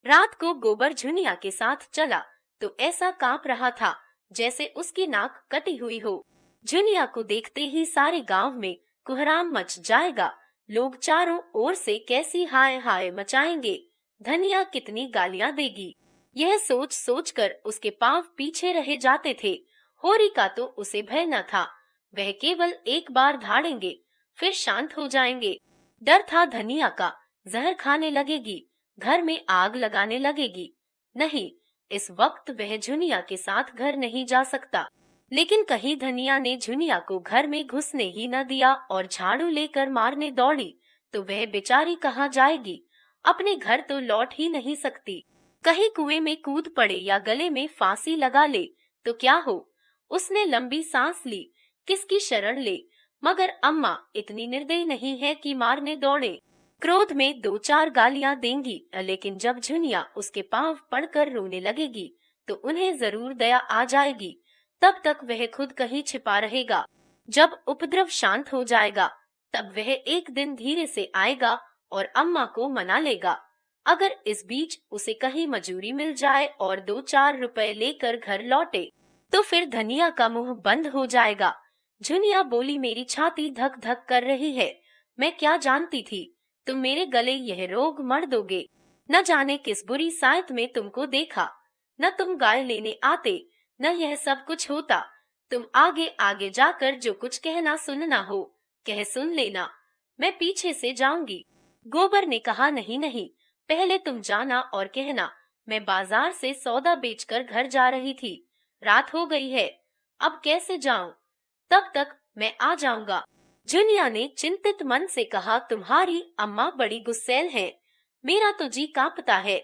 रात को गोबर झुनिया के साथ चला तो ऐसा कांप रहा था जैसे उसकी नाक कटी हुई हो। झुनिया को देखते ही सारे गांव में कोहराम मच जाएगा। लोग चारों ओर से कैसी हाय हाय मचाएंगे। धनिया कितनी गालियां देगी। यह सोच सोच कर उसके पांव पीछे रह जाते थे। होरी का तो उसे भय न था। वह केवल एक बार धाड़ेंगे, फिर शांत हो जाएंगे। डर था धनिया का, जहर खाने लगेगी, घर में आग लगाने लगेगी। नहीं, इस वक्त वह झुनिया के साथ घर नहीं जा सकता। लेकिन कहीं धनिया ने झुनिया को घर में घुसने ही न दिया और झाड़ू लेकर मारने दौड़ी तो वह बेचारी कहाँ जाएगी। अपने घर तो लौट ही नहीं सकती। कहीं कुएं में कूद पड़े या गले में फांसी लगा ले तो क्या हो। उसने लंबी सांस ली, किसकी शरण ले। मगर अम्मा इतनी निर्दयी नहीं है कि मारने दौड़े। क्रोध में दो चार गालियां देंगी, लेकिन जब झुनिया उसके पांव पड़कर रोने लगेगी तो उन्हें जरूर दया आ जाएगी। तब तक वह खुद कहीं छिपा रहेगा। जब उपद्रव शांत हो जाएगा तब वह एक दिन धीरे से आएगा और अम्मा को मना लेगा। अगर इस बीच उसे कहीं मजूरी मिल जाए और 2-4 रुपए लेकर घर लौटे तो फिर धनिया का मुंह बंद हो जाएगा। झुनिया बोली, मेरी छाती धक धक कर रही है। मैं क्या जानती थी तुम मेरे गले यह रोग मर दोगे। न जाने किस बुरी सायत में तुमको देखा। न तुम गाय लेने आते, न यह सब कुछ होता। तुम आगे आगे जाकर जो कुछ कहना सुनना हो कह सुन लेना, मैं पीछे से जाऊंगी। गोबर ने कहा, नहीं नहीं, पहले तुम जाना और कहना मैं बाजार से सौदा बेचकर घर जा रही थी। रात हो गई है, अब कैसे जाऊं? तब तक मैं आ जाऊंगा। झुनिया ने चिंतित मन से कहा, तुम्हारी अम्मा बड़ी गुस्सैल है। मेरा तो जी कांपता है,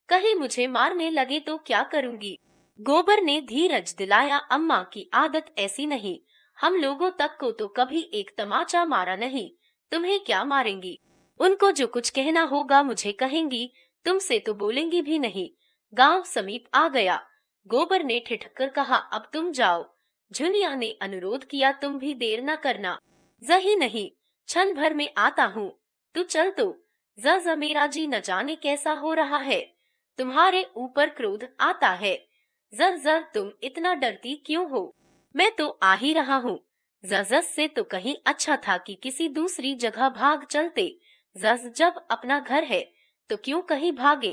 कहीं मुझे मारने लगे तो क्या करूंगी। गोबर ने धीरज दिलाया, अम्मा की आदत ऐसी नहीं। हम लोगों तक को तो कभी एक तमाचा मारा नहीं, तुम्हें क्या मारेंगी। उनको जो कुछ कहना होगा मुझे कहेंगी, तुमसे तो बोलेंगी भी नहीं। गांव समीप आ गया। गोबर ने ठिठक कर कहा, अब तुम जाओ। झुनिया ने अनुरोध किया, तुम भी देर न करना। जही नहीं, क्षण भर में आता हूँ, तू चल तो। ज मेरा जी न जाने कैसा हो रहा है। तुम्हारे ऊपर क्रोध आता है। जर तुम इतना डरती क्यों हो? मैं तो आ ही रहा हूँ। जज से तो कहीं अच्छा था कि किसी दूसरी जगह भाग चलते। जज जब अपना घर है तो क्यों कहीं भागे।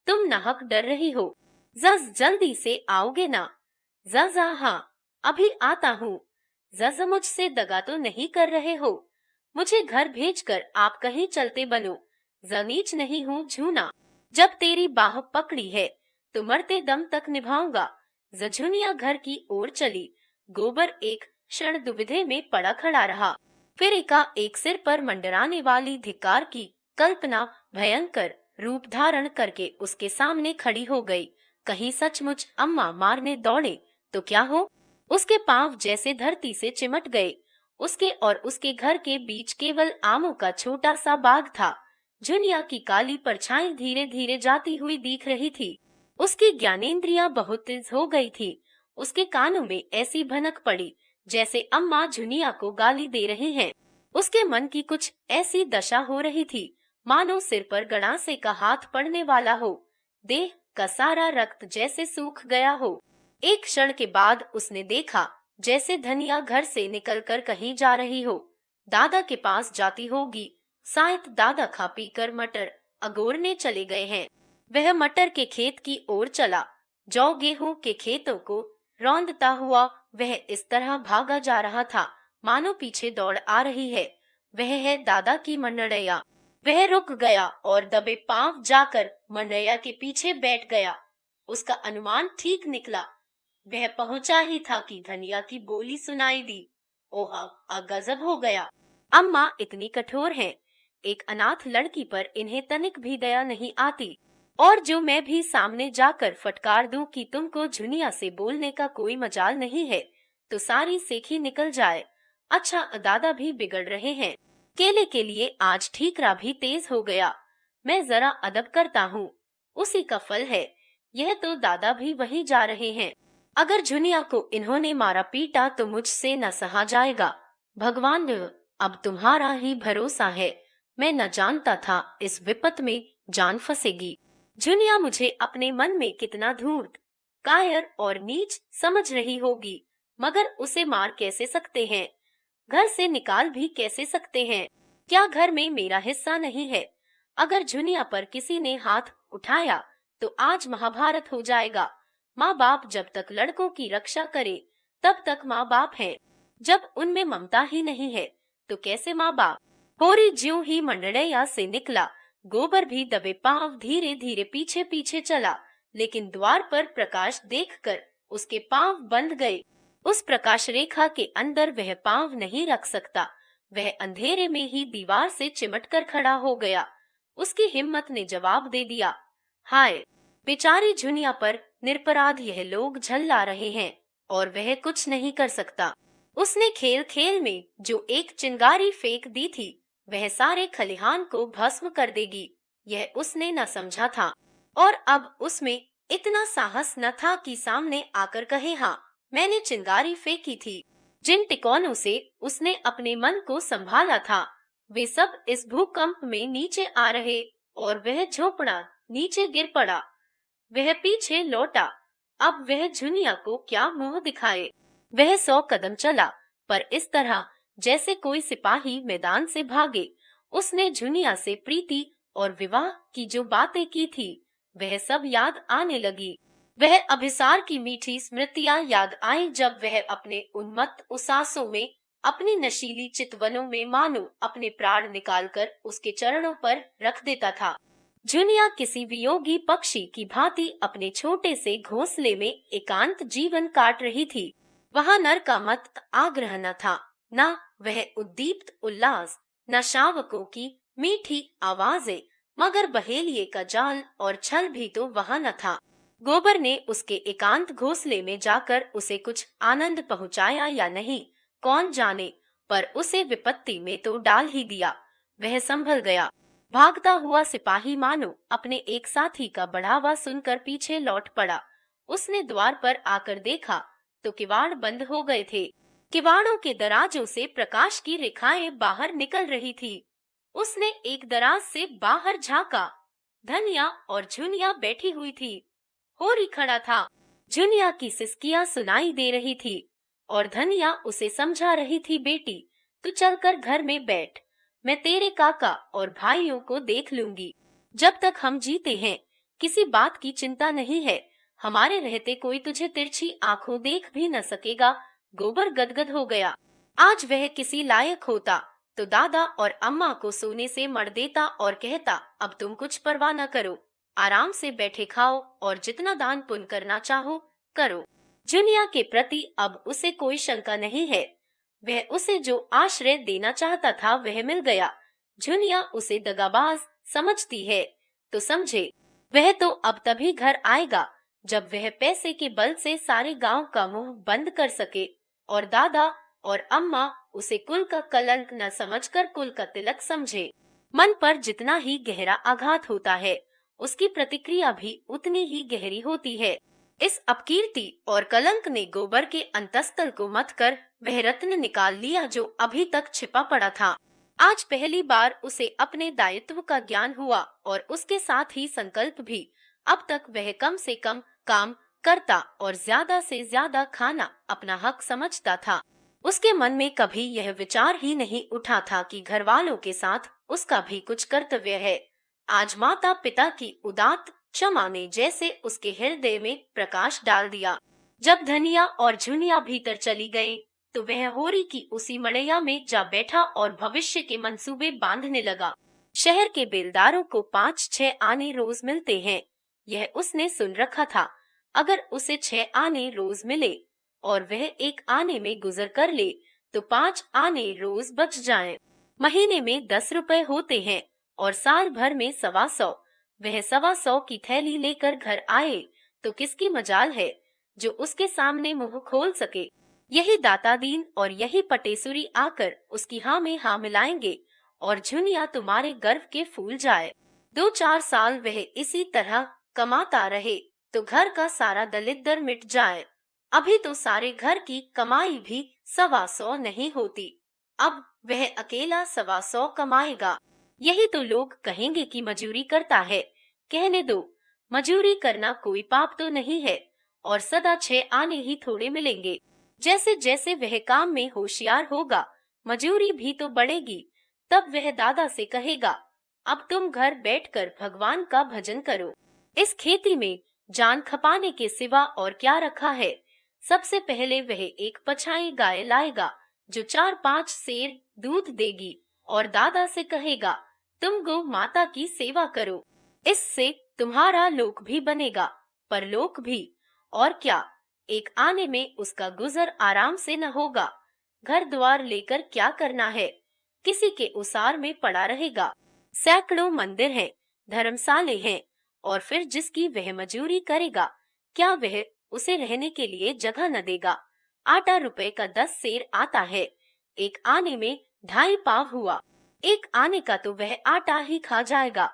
तुम नाहक डर रही हो। जज जल्दी से आओगे ना? जज हाँ, अभी आता हूँ। जज मुझसे दगा तो नहीं कर रहे हो? मुझे घर भेजकर आप कहीं चलते बनो। जनीच नहीं हूँ झूना, जब तेरी बाह पकड़ी है तो मरते दम तक निभाऊंगा। झुनिया घर की ओर चली। गोबर एक क्षण दुविधा में पड़ा खड़ा रहा। फिर एकाएक सिर पर मंडराने वाली धिक्कार की कल्पना भयंकर रूप धारण करके उसके सामने खड़ी हो गई। कहीं सचमुच अम्मा मारने दौड़े तो क्या हो? उसके पांव जैसे धरती से चिमट गए। उसके और उसके घर के बीच केवल आमों का छोटा सा बाग था। झुनिया की काली परछाई धीरे धीरे जाती हुई दिख रही थी। उसकी ज्ञानेंद्रियां बहुत तेज हो गई थी। उसके कानों में ऐसी भनक पड़ी जैसे अम्मा झुनिया को गाली दे रही हैं। उसके मन की कुछ ऐसी दशा हो रही थी मानो सिर पर गड़ासे का हाथ पड़ने वाला हो। देह का सारा रक्त जैसे सूख गया हो। एक क्षण के बाद उसने देखा जैसे धनिया घर से निकलकर कहीं जा रही हो। दादा के पास जाती होगी। शायद दादा खा पी कर मटर अगोरने चले गए हैं। वह मटर के खेत की ओर चला। जौ गेहूं के खेतों को रौंदता हुआ वह इस तरह भागा जा रहा था मानो पीछे दौड़ आ रही है। वह है दादा की मंडरैया। वह रुक गया और दबे पांव जाकर मंडरैया के पीछे बैठ गया। उसका अनुमान ठीक निकला। वह पहुंचा ही था कि धनिया की बोली सुनाई दी। ओह, गजब हो गया। अम्मा इतनी कठोर हैं। एक अनाथ लड़की पर इन्हें तनिक भी दया नहीं आती। और जो मैं भी सामने जाकर फटकार दूं कि तुमको झुनिया से बोलने का कोई मजाल नहीं है तो सारी सेखी निकल जाए। अच्छा, दादा भी बिगड़ रहे हैं। केले के लिए आज ठीकरा भी तेज हो गया। मैं जरा अदब करता हूँ, उसी का फल है। यह तो दादा भी वहीं जा रहे हैं। अगर झुनिया को इन्होंने मारा पीटा तो मुझसे न सहा जाएगा। भगवान, अब तुम्हारा ही भरोसा है। मैं न जानता था इस विपत में जान फंसेगी। जुनिया मुझे अपने मन में कितना धूर्त, कायर और नीच समझ रही होगी, मगर उसे मार कैसे सकते हैं? घर से निकाल भी कैसे सकते हैं? क्या घर में मेरा हिस्सा नहीं है? अगर जुनिया पर किसी ने हाथ उठाया तो आज महाभारत हो जाएगा। माँ बाप जब तक लड़कों की रक्षा करे तब तक माँ बाप हैं। जब उनमें ममता ही नहीं है तो कैसे माँ बाप? होरी ज्यों ही मंडड़ैया से निकला, गोबर भी दबे पांव धीरे धीरे पीछे पीछे चला, लेकिन द्वार पर प्रकाश देखकर उसके पांव बंध गए। उस प्रकाश रेखा के अंदर वह पांव नहीं रख सकता। वह अंधेरे में ही दीवार से चिमट कर खड़ा हो गया। उसकी हिम्मत ने जवाब दे दिया, हाय, बेचारी जुनिया पर निरपराध यह लोग झल्ला रहे हैं और वह कुछ नहीं कर सकता। उसने खेल खेल में जो एक चिंगारी फेंक दी थी वह सारे खलिहान को भस्म कर देगी, यह उसने न समझा था। और अब उसमें इतना साहस न था कि सामने आकर कहे, हाँ, मैंने चिंगारी फेंकी थी। जिन टिकौनों से उसने अपने मन को संभाला था वे सब इस भूकंप में नीचे आ रहे और वह झोंपड़ा नीचे गिर पड़ा। वह पीछे लौटा। अब वह जुनिया को क्या मुंह दिखाए? वह 100 कदम चला, पर इस तरह जैसे कोई सिपाही मैदान से भागे। उसने जुनिया से प्रीति और विवाह की जो बातें की थी वह सब याद आने लगी। वह अभिसार की मीठी स्मृतियां याद आई जब वह अपने उन्मत्त उसासों में, अपनी नशीली चितवनों में मानो अपने प्राण निकालकर उसके चरणों पर रख देता था। जुनिया किसी वियोगी पक्षी की भांति अपने छोटे से घोंसले में एकांत जीवन काट रही थी। वहां नर का मत आग्रह न था, न वह उद्दीप्त उल्लास, न शावकों की मीठी आवाजें, मगर बहेलिये का जाल और छल भी तो वहां न था। गोबर ने उसके एकांत घोंसले में जाकर उसे कुछ आनंद पहुंचाया या नहीं, कौन जाने, पर उसे विपत्ति में तो डाल ही दिया। वह संभल गया। भागता हुआ सिपाही मानो अपने एक साथी का बढ़ावा सुनकर पीछे लौट पड़ा। उसने द्वार पर आकर देखा तो किवाड़ बंद हो गए थे। किवाड़ों के दराजों से प्रकाश की रेखाएं बाहर निकल रही थी। उसने एक दराज से बाहर झांका। धनिया और झुनिया बैठी हुई थी। होरी खड़ा था। झुनिया की सिसकियां सुनाई दे रही थी और धनिया उसे समझा रही थी, बेटी, तू चलकर घर में बैठ, मैं तेरे काका और भाइयों को देख लूंगी। जब तक हम जीते हैं किसी बात की चिंता नहीं है। हमारे रहते कोई तुझे तिरछी आंखों देख भी न सकेगा। गोबर गदगद हो गया। आज वह किसी लायक होता तो दादा और अम्मा को सोने से मर देता और कहता, अब तुम कुछ परवाह न करो, आराम से बैठे खाओ और जितना दान पुण्य करना चाहो करो। जुनिया के प्रति अब उसे कोई शंका नहीं है। वह उसे जो आश्रय देना चाहता था वह मिल गया। जुनिया उसे दगाबाज समझती है तो समझे। वह तो अब तभी घर आएगा जब वह पैसे के बल से सारे गांव का मुंह बंद कर सके और दादा और अम्मा उसे कुल का कलंक न समझकर कुल का तिलक समझे। मन पर जितना ही गहरा आघात होता है उसकी प्रतिक्रिया भी उतनी ही गहरी होती है। इस अपकीर्ति और कलंक ने गोबर के अंतस्तल को मथ कर वह रत्न निकाल लिया जो अभी तक छिपा पड़ा था। आज पहली बार उसे अपने दायित्व का ज्ञान हुआ और उसके साथ ही संकल्प भी। अब तक वह कम से कम काम करता और ज्यादा से ज्यादा खाना अपना हक समझता था। उसके मन में कभी यह विचार ही नहीं उठा था कि घर वालों के साथ उसका भी कुछ कर्तव्य है। आज माता पिता की उदात्त क्षमा ने जैसे उसके हृदय में प्रकाश डाल दिया। जब धनिया और झुनिया भीतर चली गई तो वह होरी की उसी मड़ैया में जा बैठा और भविष्य के मंसूबे बांधने लगा। शहर के बेलदारों को 5-6 आने रोज मिलते हैं, यह उसने सुन रखा था। अगर उसे 6 आने रोज मिले और वह एक आने में गुजर कर ले तो 5 आने रोज बच जाएं। महीने में 10 रुपए होते हैं और साल भर में 125। वह 125 की थैली लेकर घर आए तो किसकी मजाल है जो उसके सामने मुंह खोल सके। यही दाता दीन और यही पटेसुरी आकर उसकी हाँ में हाँ मिलाएंगे और झुनिया तुम्हारे गर्व के फूल जाए। 2-4 साल वह इसी तरह कमाता रहे तो घर का सारा दलिद्दर मिट जाए। अभी तो सारे घर की कमाई भी 125 नहीं होती। अब वह अकेला 125 कमाएगा। यही तो लोग कहेंगे कि मजूरी करता है। कहने दो, मजूरी करना कोई पाप तो नहीं है और सदा 6 आने ही थोड़े मिलेंगे। जैसे जैसे वह काम में होशियार होगा, मजूरी भी तो बढ़ेगी। तब वह दादा से कहेगा, अब तुम घर बैठकर भगवान का भजन करो। इस खेती में जान खपाने के सिवा और क्या रखा है। सबसे पहले वह एक पछाई गाय लाएगा जो 4-5 सेर दूध देगी और दादा से कहेगा, तुम गौ माता की सेवा करो। इससे तुम्हारा लोक भी बनेगा, परलोक भी। और क्या, एक आने में उसका गुजर आराम से न होगा। घर द्वार लेकर क्या करना है, किसी के उसार में पड़ा रहेगा। सैकड़ों मंदिर हैं, धर्मशाले हैं, और फिर जिसकी वह मजूरी करेगा, क्या वह उसे रहने के लिए जगह न देगा। आटा रुपए का 10 सेर आता है, एक आने में 2.5 पाव हुआ। एक आने का तो वह आटा ही खा जाएगा।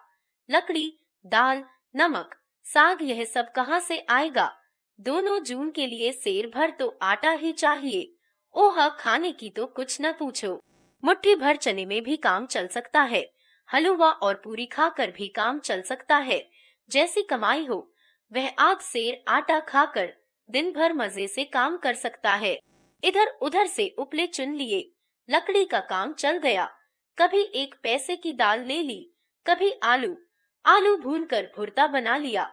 लकड़ी, दाल, नमक, साग, यह सब कहाँ से आएगा। दोनों जून के लिए सेर भर तो आटा ही चाहिए। ओह, खाने की तो कुछ न पूछो। मुट्ठी भर चने में भी काम चल सकता है। हलवा और पूरी खाकर भी काम चल सकता है। जैसी कमाई हो, वह आध सेर आटा खाकर दिन भर मजे से काम कर सकता है। इधर उधर से उपले चुन लिए, लकड़ी का काम चल गया। कभी 1 पैसे की दाल ले ली, कभी आलू भूनकर भुर्ता बना लिया।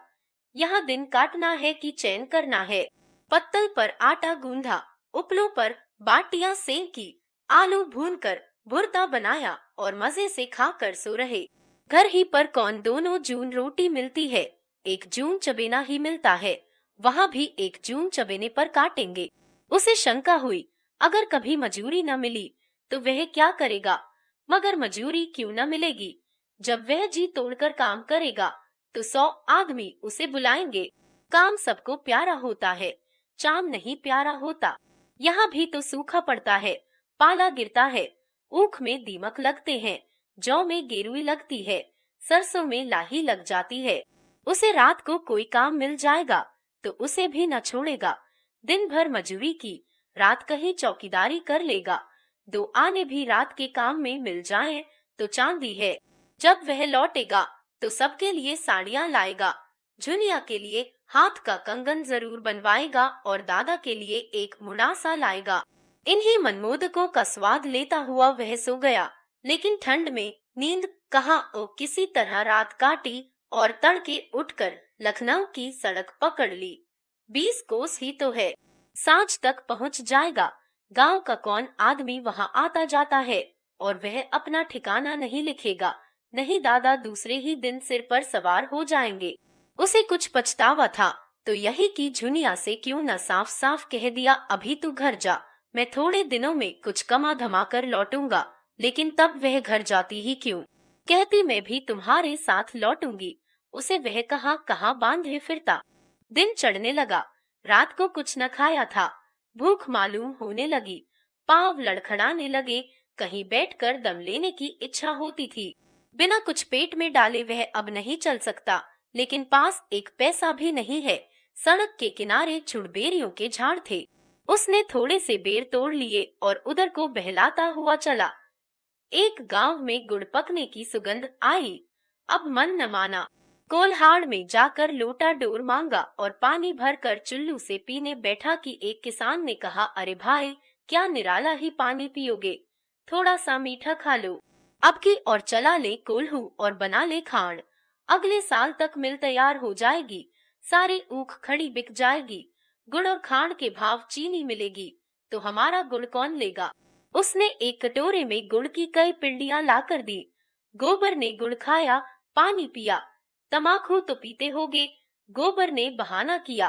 यहाँ दिन काटना है कि चैन करना है। पत्तल पर आटा गूंधा, उपलों पर बाटियां सेंकी, आलू भूनकर भुर्ता बनाया और मजे से खाकर सो रहे। घर ही पर कौन दोनों जून रोटी मिलती है, 1 जून चबेना ही मिलता है। वहाँ भी 1 जून चबेने पर काटेंगे। उसे शंका हुई, अगर कभी मजूरी न मिली तो वह क्या करेगा। मगर मजूरी क्यों न मिलेगी, जब वह जी तोड़कर काम करेगा तो 100 आदमी उसे बुलाएंगे। काम सबको प्यारा होता है, चाम नहीं प्यारा होता। यहाँ भी तो सूखा पड़ता है, पाला गिरता है, ऊख में दीमक लगते हैं, जौ में गेरुई लगती है, सरसों में लाही लग जाती है। उसे रात को कोई काम मिल जाएगा तो उसे भी न छोड़ेगा। दिन भर मजूरी की, रात कहीं चौकीदारी कर लेगा। 2 आने भी रात के काम में मिल जाएं तो चांदी है। जब वह लौटेगा तो सबके लिए साड़ियां लाएगा। झुनिया के लिए हाथ का कंगन जरूर बनवाएगा और दादा के लिए एक मुंडासा लाएगा। इन्हीं मनमोदकों का स्वाद लेता हुआ वह सो गया। लेकिन ठंड में नींद कहाँ, किसी तरह रात काटी और तड़के उठकर लखनऊ की सड़क पकड़ ली। 20 कोस ही तो है, सांझ तक पहुंच जाएगा। गांव का कौन आदमी वहां आता जाता है और वह अपना ठिकाना नहीं लिखेगा। नहीं, दादा दूसरे ही दिन सिर पर सवार हो जाएंगे। उसे कुछ पछतावा था तो यही कि झुनिया से क्यों न साफ साफ कह दिया, अभी तू घर जा, मैं थोड़े दिनों में कुछ कमा धमा कर लौटूंगा। लेकिन तब वह घर जाती ही क्यों, कहती मैं भी तुम्हारे साथ लौटूंगी। उसे वह कहाँ बांधे फिरता। दिन चढ़ने लगा, रात को कुछ न खाया था, भूख मालूम होने लगी, पांव लड़खड़ाने लगे, कहीं बैठकर दम लेने की इच्छा होती थी। बिना कुछ पेट में डाले वह अब नहीं चल सकता, लेकिन पास 1 पैसा भी नहीं है। सड़क के किनारे छुड़बेरियों के झाड़ थे, उसने थोड़े से बेर तोड़ लिए और उधर को बहलाता हुआ चला। एक गांव में गुड़ पकने की सुगंध आई, अब मन न माना। कोल्हाड़ में जाकर लोटा डोर मांगा और पानी भरकर चुल्लू से पीने बैठा कि एक किसान ने कहा, अरे भाई, क्या निराला ही पानी पियोगे, थोड़ा सा मीठा खा लो। अब की और चला ले कोल्हू और बना ले खांड, अगले साल तक मिल तैयार हो जाएगी, सारी ऊख खड़ी बिक जाएगी। गुड़ और खांड के भाव चीनी मिलेगी तो हमारा गुड़ कौन लेगा। उसने एक कटोरे में गुड़ की कई पिंडियां लाकर दी। गोबर ने गुड़ खाया, पानी पिया। तमाकू तो पीते होगे, गोबर ने बहाना किया,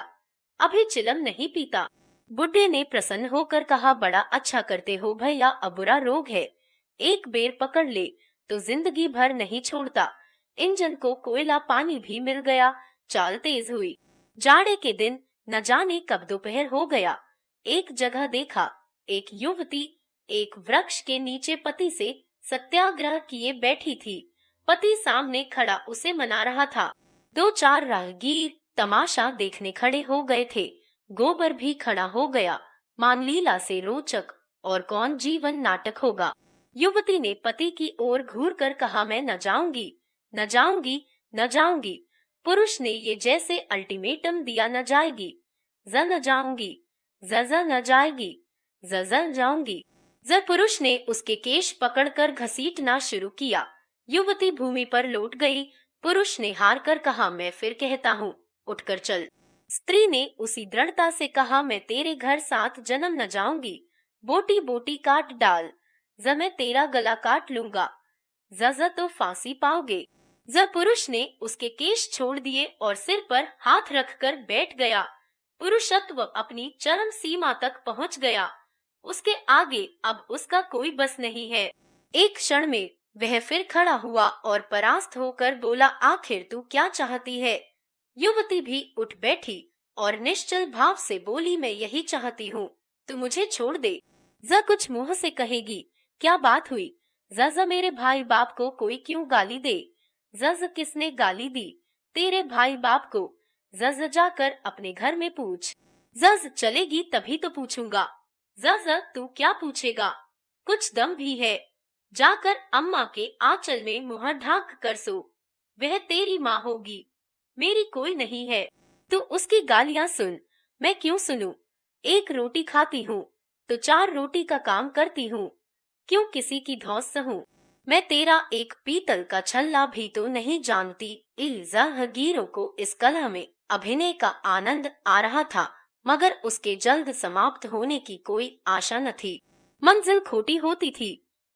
अभी चिलम नहीं पीता। बुड्ढे ने प्रसन्न होकर कहा, बड़ा अच्छा करते हो भैया, अब बुरा रोग है, एक बेर पकड़ ले तो जिंदगी भर नहीं छोड़ता। इंजन को कोयला पानी भी मिल गया, चाल तेज हुई। जाड़े के दिन न जाने कब दोपहर हो गया। एक जगह देखा, एक युवती एक वृक्ष के नीचे पति से सत्याग्रह किए बैठी थी। पति सामने खड़ा उसे मना रहा था। 2-4 राहगीर तमाशा देखने खड़े हो गए थे। गोबर भी खड़ा हो गया। मानलीला से रोचक और कौन जीवन नाटक होगा। युवती ने पति की ओर घूर कर कहा, मैं न जाऊंगी, न जाऊंगी, न जाऊंगी। पुरुष ने ये जैसे अल्टीमेटम दिया, न जाएगी, न जाऊंगी, न जाएगी, जाऊंगी। पुरुष ने उसके केश पकड़कर घसीटना शुरू किया। युवती भूमि पर लौट गई। पुरुष ने हार कर कहा, मैं फिर कहता हूँ, उठकर चल। स्त्री ने उसी दृढ़ता से कहा, मैं तेरे घर 7 जन्म न जाऊंगी, बोटी बोटी काट डाल, मैं तेरा गला काट लूंगा, तो फांसी पाओगे। पुरुष ने उसके केश छोड़ दिए और सिर पर हाथ रखकर बैठ गया। पुरुषत्व अपनी चरम सीमा तक पहुंच गया। उसके आगे अब उसका कोई बस नहीं है। एक क्षण में वह फिर खड़ा हुआ और परास्त होकर बोला, आखिर तू क्या चाहती है? युवती भी उठ बैठी और निश्चल भाव से बोली, मैं यही चाहती हूँ, तू मुझे छोड़ दे। कुछ मुंह से कहेगी, क्या बात हुई? मेरे भाई बाप को कोई क्यों गाली दे? किसने गाली दी? तेरे भाई बाप को। जाकर अपने घर में पूछ। चलेगी तभी तो पूछूंगा। तू क्या पूछेगा? कुछ दम भी है? जाकर अम्मा के आंचल में मुंह ढांक कर सो। वह तेरी माँ होगी, मेरी कोई नहीं है। तू उसकी गालियां सुन, मैं क्यों सुनूं? एक रोटी खाती हूँ तो 4 रोटी का काम करती हूँ, क्यों किसी की धौंस सहूं? मैं तेरा एक पीतल का छल्ला भी तो नहीं जानती। हीरो को इस कला में अभिनय का आनंद आ रहा था, मगर उसके जल्द समाप्त होने की कोई आशा न थी। मंजिल खोटी होती थी।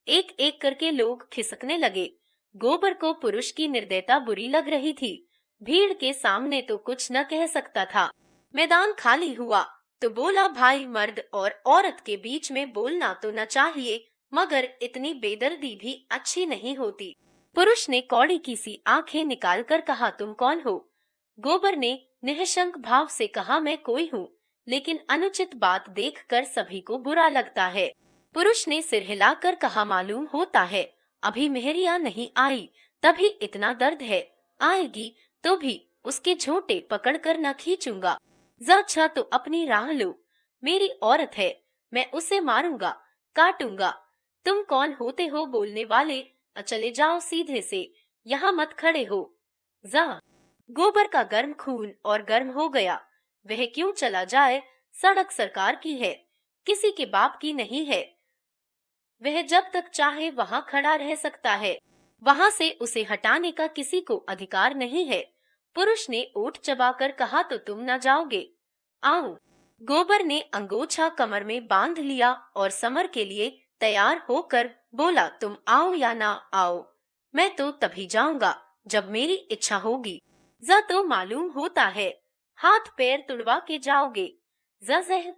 एक एक करके लोग खिसकने लगे। गोबर को पुरुष की निर्दयता बुरी लग रही थी। भीड़ के सामने तो कुछ न कह सकता था। मैदान खाली हुआ तो बोला, भाई, मर्द और औरत के बीच में बोलना तो न चाहिए, मगर इतनी बेदर्दी भी अच्छी नहीं होती। पुरुष ने कौड़ी की सी आंखें निकालकर कहा, तुम कौन हो? गोबर ने निःशंक भाव से कहा, मैं कोई हूँ, लेकिन अनुचित बात देखकर सभी को बुरा लगता है। पुरुष ने सिर हिलाकर कहा, मालूम होता है अभी मेहरिया नहीं आई, तभी इतना दर्द है। आएगी तो भी उसके झोंटे पकड़कर न खींचूंगा। अच्छा तो अपनी राह लो, मेरी औरत है, मैं उसे मारूंगा, काटूंगा। तुम कौन होते हो बोलने वाले? चले जाओ सीधे से, यहाँ मत खड़े हो। गोबर का गर्म खून और गर्म हो गया। वह क्यों चला जाए? सड़क सरकार की है, किसी के बाप की नहीं है। वह जब तक चाहे वहाँ खड़ा रह सकता है, वहाँ से उसे हटाने का किसी को अधिकार नहीं है। पुरुष ने ओठ चबाकर कहा, तो तुम न जाओगे? आओ। गोबर ने अंगोछा कमर में बांध लिया और समर के लिए तैयार होकर बोला, तुम आओ या ना आओ, मैं तो तभी जाऊंगा जब मेरी इच्छा होगी। तो मालूम होता है हाथ पैर तुड़वा के जाओगे।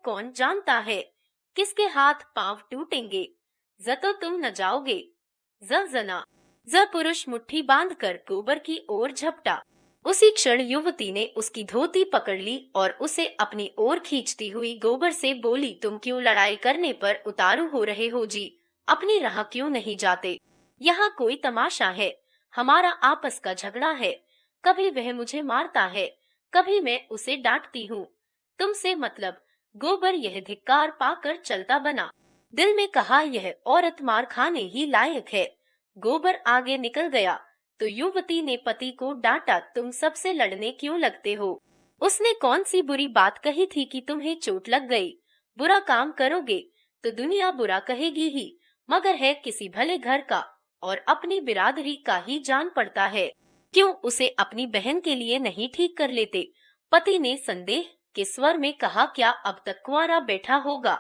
कौन जानता है किसके हाथ पांव टूटेंगे। तो तुम न जाओगे। जना। पुरुष मुट्ठी बांधकर गोबर की ओर झपटा। उसी क्षण युवती ने उसकी धोती पकड़ ली और उसे अपनी ओर खींचती हुई गोबर से बोली, तुम क्यों लड़ाई करने पर उतारू हो रहे हो जी? अपनी राह क्यों नहीं जाते? यहाँ कोई तमाशा है, हमारा आपस का झगड़ा है। कभी वह मुझे मारता है, कभी मैं उसे डांटती हूँ। तुमसे मतलब? गोबर यह धिक्कार पाकर चलता बना। दिल में कहा, यह औरत मार खाने ही लायक है। गोबर आगे निकल गया तो युवती ने पति को डांटा, तुम सबसे लड़ने क्यों लगते हो? उसने कौन सी बुरी बात कही थी कि तुम्हें चोट लग गई? बुरा काम करोगे तो दुनिया बुरा कहेगी ही, मगर है किसी भले घर का और अपनी बिरादरी का ही जान पड़ता है। क्यों उसे अपनी बहन के लिए नहीं ठीक कर लेते? पति ने संदेह के स्वर में कहा, क्या अब तक कुंवारा बैठा होगा?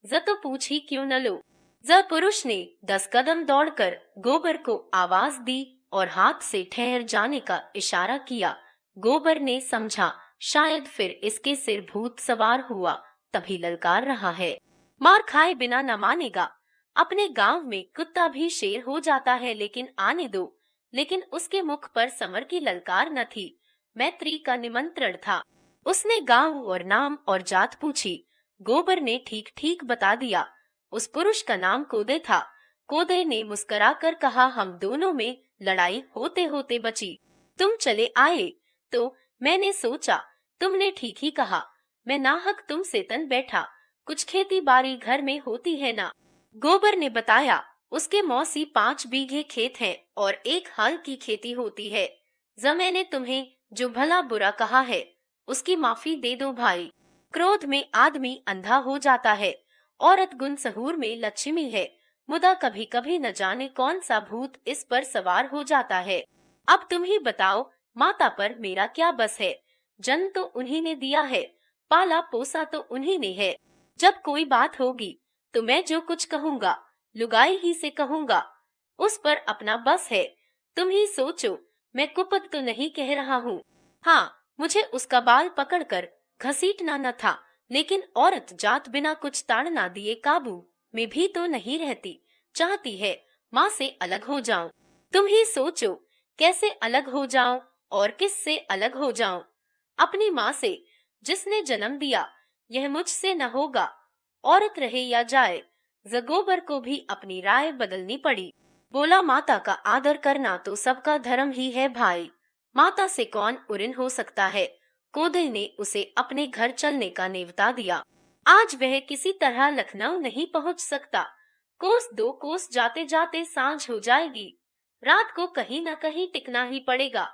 तो पूछ ही क्यों न लो। पुरुष ने 10 कदम दौड़कर गोबर को आवाज दी और हाथ से ठहर जाने का इशारा किया। गोबर ने समझा शायद फिर इसके सिर भूत सवार हुआ, तभी ललकार रहा है। मार खाए बिना न मानेगा। अपने गांव में कुत्ता भी शेर हो जाता है, लेकिन आने दो। लेकिन उसके मुख पर समर की ललकार न थी, मैत्री का निमंत्रण था। उसने गांव और नाम और जात पूछी। गोबर ने ठीक ठीक बता दिया। उस पुरुष का नाम कोदे था। कोदे ने मुस्कुराकर कहा, हम दोनों में लड़ाई होते होते बची। तुम चले आए तो मैंने सोचा तुमने ठीक ही कहा। मैं नाहक तुमसे तन बैठा। कुछ खेती बाड़ी घर में होती है ना? गोबर ने बताया, उसके मौसी 5 बीघे खेत हैं और 1 हाल की खेती होती है। मैंने तुम्हें जो भला बुरा कहा है उसकी माफी दे दो भाई। क्रोध में आदमी अंधा हो जाता है। औरत गुण सहूर में लक्ष्मी है, मुदा कभी कभी न जाने कौन सा भूत इस पर सवार हो जाता है। अब तुम ही बताओ, माता पर मेरा क्या बस है। जन्म तो उन्हीं ने दिया है, पाला पोसा तो उन्हीं ने है। जब कोई बात होगी तो मैं जो कुछ कहूँगा लुगाई ही से कहूँगा, उस पर अपना बस है। तुम ही सोचो, मैं कुपत तो नहीं कह रहा हूँ। हाँ, मुझे उसका बाल पकड़कर घसीटना न था, लेकिन औरत जात बिना कुछ ताड़ ना दिए काबू में भी तो नहीं रहती। चाहती है माँ से अलग हो जाऊं। तुम ही सोचो, कैसे अलग हो जाऊं और किससे अलग हो जाऊं। अपनी माँ से जिसने जन्म दिया, यह मुझसे न होगा। औरत रहे या जाए, जगोबर को भी अपनी राय बदलनी पड़ी। बोला, माता का आदर करना तो सबका धर्म ही है भाई। माता से कौन उरिन हो सकता है। कोदे ने उसे अपने घर चलने का नेवता दिया। आज वह किसी तरह लखनऊ नहीं पहुंच सकता। कोस दो कोस जाते जाते सांझ हो जाएगी। रात को कहीं न कहीं टिकना ही पड़ेगा।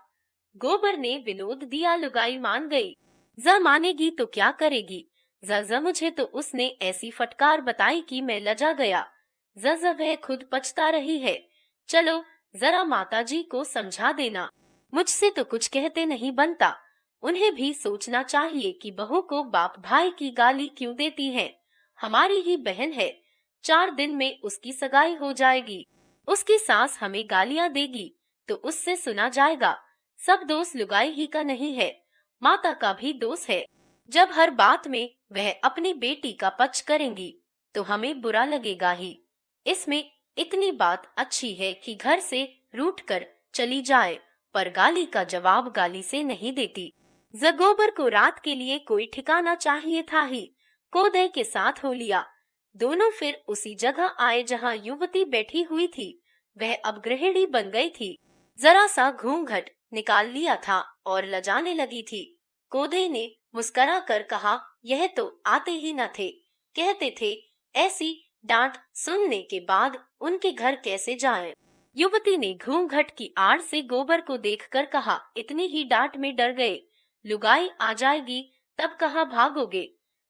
गोबर ने विनोद दिया, लुगाई मान गई। ज मानेगी तो क्या करेगी। ज मुझे तो उसने ऐसी फटकार बताई कि मैं लजा गया। ज वह खुद पछता रही है। चलो जरा माताजी को समझा देना। मुझसे तो कुछ कहते नहीं बनता। उन्हें भी सोचना चाहिए कि बहू को बाप भाई की गाली क्यों देती हैं। हमारी ही बहन है, 4 दिन में उसकी सगाई हो जाएगी। उसकी सास हमें गालियां देगी तो उससे सुना जाएगा। सब दोष लुगाई ही का नहीं है, माता का भी दोष है। जब हर बात में वह अपनी बेटी का पक्ष करेंगी तो हमें बुरा लगेगा ही। इसमें इतनी बात अच्छी है कि घर से रूठ कर चली जाए, पर गाली का जवाब गाली से नहीं देती। जगोबर को रात के लिए कोई ठिकाना चाहिए था ही। कोदय के साथ हो लिया। दोनों फिर उसी जगह आए जहां युवती बैठी हुई थी। वह अब गृहिणी बन गई थी। जरा सा घूंघट निकाल लिया था और लजाने लगी थी। कोदे ने मुस्करा कर कहा, यह तो आते ही न थे। कहते थे ऐसी डांट सुनने के बाद उनके घर कैसे जाएं। युवती ने घूंघट की आड़ से गोबर को देखकर कहा, इतनी ही डांट में डर गए। लुगाई आ जाएगी तब कहाँ भागोगे।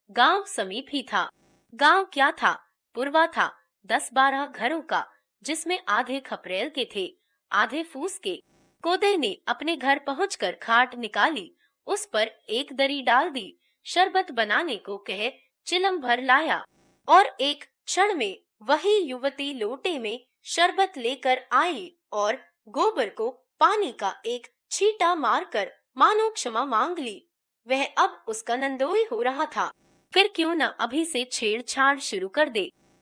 गांव समीप ही था। गांव क्या था, पुरवा था, 10-12 घरों का, जिसमें आधे खपरेल के थे, आधे फूस के। कोदे ने अपने घर पहुंचकर खाट निकाली, उस पर एक दरी डाल दी, शरबत बनाने को कहे चिलम भर लाया, और एक क्षण में वही युवती लोटे में शरबत लेकर आई और गोबर को पानी का एक छींटा मारकर मानो क्षमा मांग ली। वह अब उसका नंदोई हो रहा था, फिर क्यों न अभी से छेड़छाड़ शुरू कर दे।